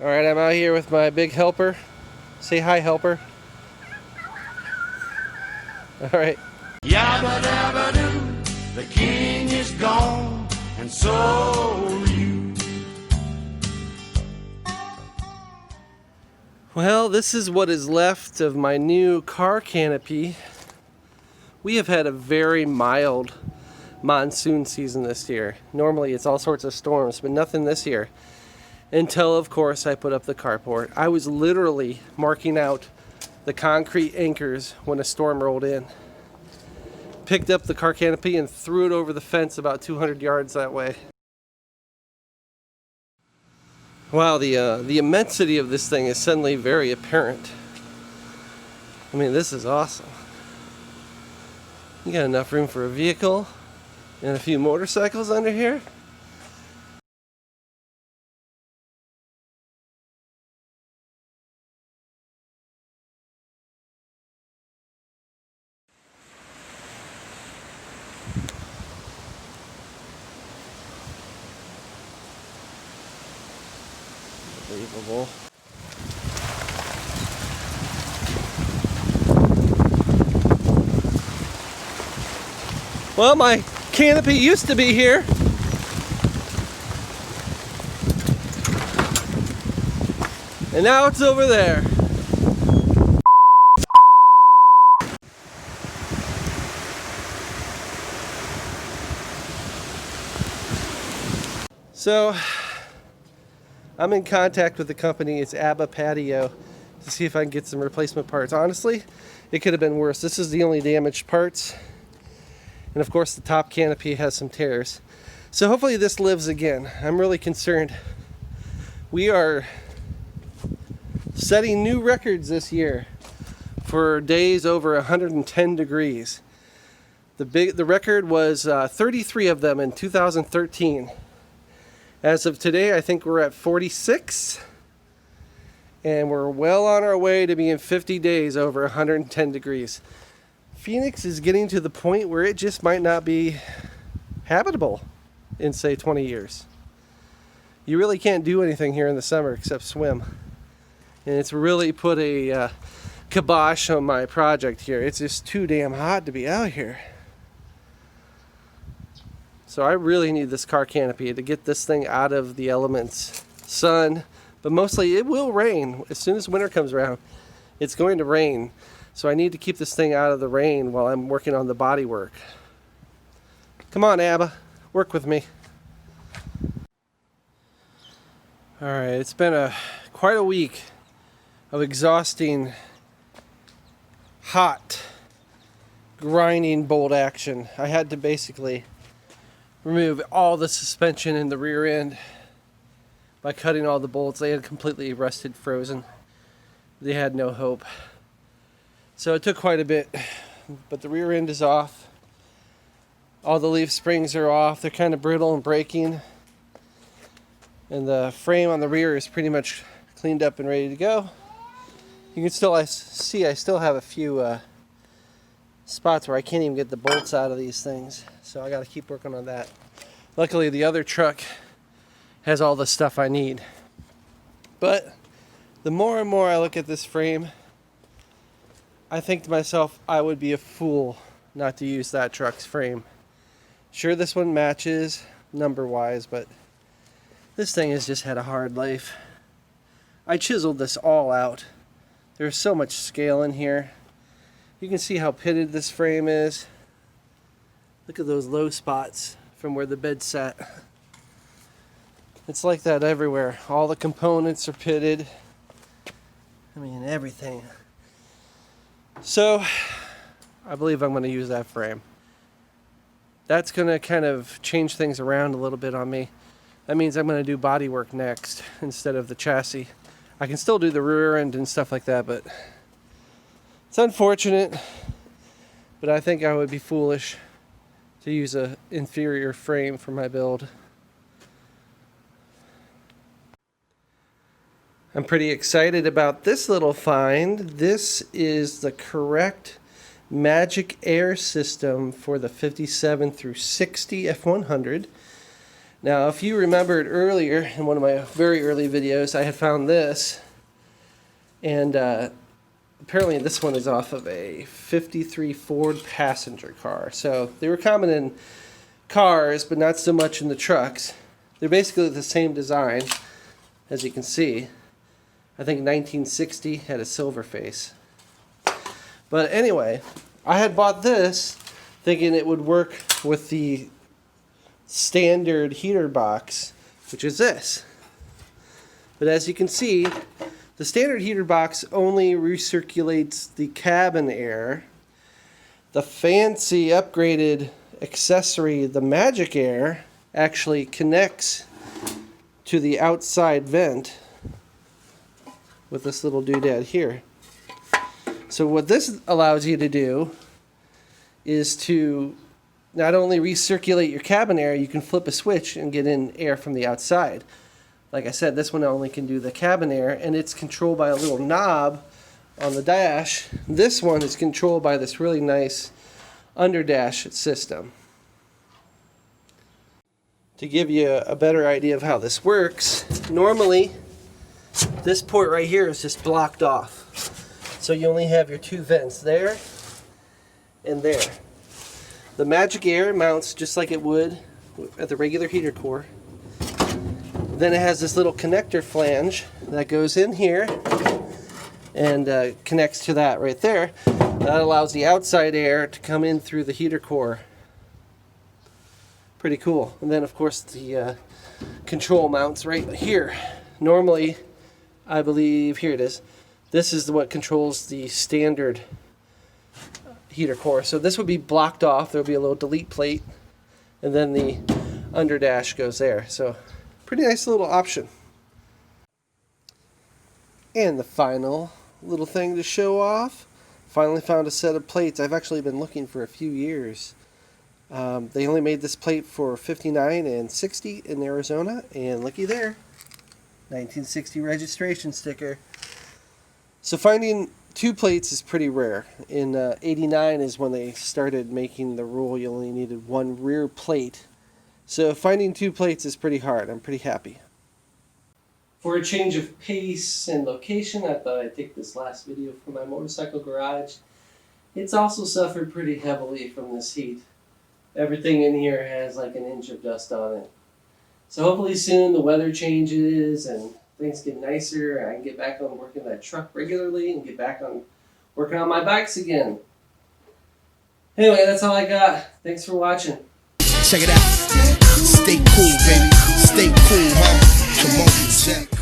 Alright, I'm out here with my big helper. Say hi, helper. Alright. Yabba dabba doo, the king is gone, and so are you. Well, this is what is left of my new car canopy. We have had a very mild monsoon season this year. Normally it's all sorts of storms, but nothing this year. Until, of course, I put up the carport. I was literally marking out the concrete anchors when a storm rolled in. Picked up the car canopy and threw it over the fence about 200 yards that way. Wow, the immensity of this thing is suddenly very apparent. I mean, this is awesome. You got enough room for a vehicle and a few motorcycles under here. Unbelievable. Well, my canopy used to be here. And now it's over there. So, I'm in contact with the company, it's ABBA Patio, to see if I can get some replacement parts. Honestly, it could have been worse. This is the only damaged parts. And of course the top canopy has some tears. So hopefully this lives again. I'm really concerned. We are setting new records this year for days over 110 degrees. The record was 33 of them in 2013. As of today, I think we're at 46, and we're well on our way to being 50 days over 110 degrees. Phoenix is getting to the point where it just might not be habitable in, say, 20 years. You really can't do anything here in the summer except swim. And it's really put a kibosh on my project here. It's just too damn hot to be out here. So I really need this car canopy to get this thing out of the elements. Sun, but mostly it will rain. As soon as winter comes around, it's going to rain. So I need to keep this thing out of the rain while I'm working on the body work. Come on, ABBA, work with me. Alright, it's been quite a week of exhausting, hot, grinding bolt action. I had to basically remove all the suspension in the rear end by cutting all the bolts. They had completely rusted, frozen. They had no hope. So it took quite a bit, but the rear end is off. All the leaf springs are off. They're kind of brittle and breaking. And the frame on the rear is pretty much cleaned up and ready to go. You can still see I still have a few spots where I can't even get the bolts out of these things. So I got to keep working on that. Luckily, the other truck has all the stuff I need. But the more and more I look at this frame, I think to myself, I would be a fool not to use that truck's frame. Sure, this one matches number-wise, but this thing has just had a hard life. I chiseled this all out. There's so much scale in here. You can see how pitted this frame is. Look at those low spots from where the bed sat. It's like that everywhere. All the components are pitted. I mean, everything. So, I believe I'm going to use that frame. That's going to kind of change things around a little bit on me. That means I'm going to do body work next instead of the chassis. I can still do the rear end and stuff like that, but it's unfortunate. But I think I would be foolish to use an inferior frame for my build. I'm pretty excited about this little find. This is the correct magic air system for the 57 through 60 F100. Now, if you remembered earlier in one of my very early videos, I had found this, and apparently this one is off of a 53 Ford passenger car. So they were common in cars, but not so much in the trucks. They're basically the same design, as you can see. I think 1960 had a silver face. But anyway, I had bought this thinking it would work with the standard heater box, which is this. But as you can see, the standard heater box only recirculates the cabin air. The fancy upgraded accessory, the Magic Air, actually connects to the outside vent with this little doodad here. So what this allows you to do is to not only recirculate your cabin air, you can flip a switch and get in air from the outside. Like I said, this one only can do the cabin air, and it's controlled by a little knob on the dash. This one is controlled by this really nice underdash system. To give you a better idea of how this works, normally this port right here is just blocked off. So you only have your two vents there and there. The Magic Air mounts just like it would at the regular heater core. Then it has this little connector flange that goes in here and connects to that right there. That allows the outside air to come in through the heater core. Pretty cool. And then of course the control mounts right here. Normally, I believe, here it is. This is what controls the standard heater core. So this would be blocked off. There'll be a little delete plate, and then the underdash goes there. So pretty nice little option. And the final little thing to show off. Finally found a set of plates I've actually been looking for a few years. They only made this plate for $59 and $60 in Arizona, and looky there, 1960 registration sticker. So finding two plates is pretty rare. In '89 is when they started making the rule you only needed one rear plate. So finding two plates is pretty hard. I'm pretty happy. For a change of pace and location, I thought I'd take this last video from my motorcycle garage. It's also suffered pretty heavily from this heat. Everything in here has like an inch of dust on it. So hopefully soon the weather changes and things get nicer, and I can get back on working that truck regularly and get back on working on my bikes again. Anyway, that's all I got. Thanks for watching. Check it out. Stay cool, baby. Stay cool, huh? Come on, check.